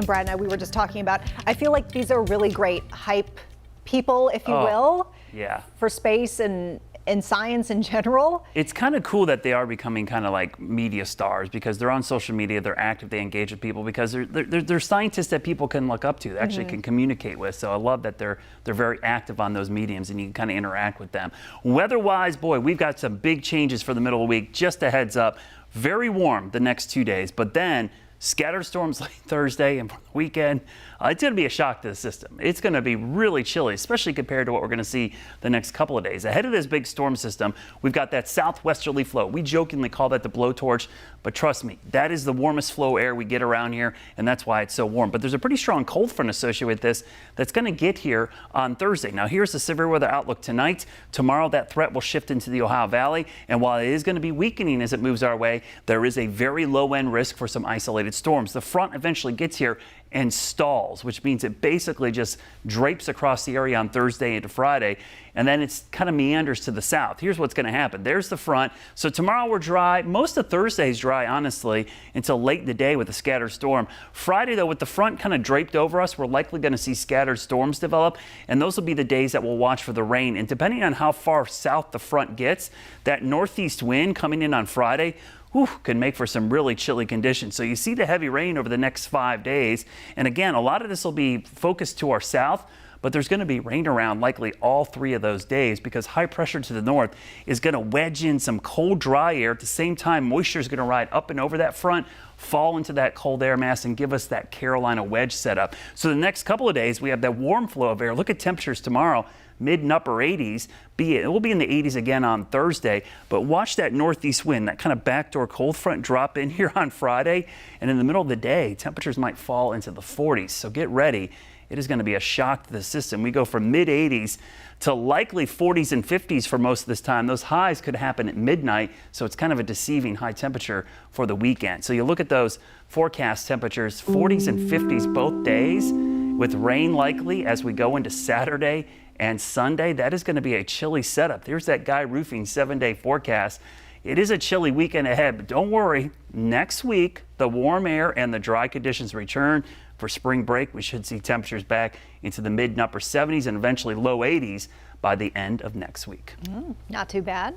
And Brad and I, we were just talking about, I feel like these are really great hype people, if you will, yeah, for space and science in general. It's kind of cool that they are becoming kind of like media stars because they're on social media, they're active, they engage with people because they're scientists that people can look up to, that actually can communicate with. So I love that they're very active on those mediums and you can kind of interact with them. Weather-wise, boy, we've got some big changes for the middle of the week. Just a heads up, very warm the next 2 days, but then scattered storms late Thursday and for the weekend. It's going to be a shock to the system. It's going to be really chilly, especially compared to what we're going to see the next couple of days. Ahead of this big storm system, we've got that southwesterly flow. We jokingly call that the blowtorch, but trust me, that is the warmest flow air we get around here, and that's why it's so warm. But there's a pretty strong cold front associated with this that's going to get here on Thursday. Now, here's the severe weather outlook tonight. Tomorrow, that threat will shift into the Ohio Valley, and while it is going to be weakening as it moves our way, there is a very low-end risk for some isolated storms. The front eventually gets here and stalls, which means it basically just drapes across the area on Thursday into Friday, and then it's kind of meanders to the south. Here's what's going to happen. There's the front. So tomorrow we're dry. Most of Thursday's dry, honestly, until late in the day with a scattered storm. Friday, though, with the front kind of draped over us, we're likely going to see scattered storms develop, and those will be the days that we'll watch for the rain. And depending on how far south the front gets, that northeast wind coming in on Friday can make for some really chilly conditions. So you see the heavy rain over the next 5 days. And again, a lot of this will be focused to our south, but there's going to be rain around likely all 3 of those days because high pressure to the north is going to wedge in some cold, dry air. At the same time, moisture is going to ride up and over that front, fall into that cold air mass and give us that Carolina wedge setup. So the next couple of days, we have that warm flow of air. Look at temperatures tomorrow. Mid and upper 80s. It will be in the 80s again on Thursday, but watch that northeast wind, that kind of backdoor cold front drop in here on Friday. And in the middle of the day, temperatures might fall into the 40s. So get ready. It is going to be a shock to the system. We go from mid 80s to likely 40s and 50s for most of this time. Those highs could happen at midnight, so it's kind of a deceiving high temperature for the weekend. So you look at those forecast temperatures, 40s and 50s both days, with rain likely as we go into Saturday and Sunday. That is going to be a chilly setup. There's that Guy Roofing 7-day forecast. It is a chilly weekend ahead, but don't worry. Next week, the warm air and the dry conditions return. For spring break, we should see temperatures back into the mid and upper 70s and eventually low 80s by the end of next week. Not too bad.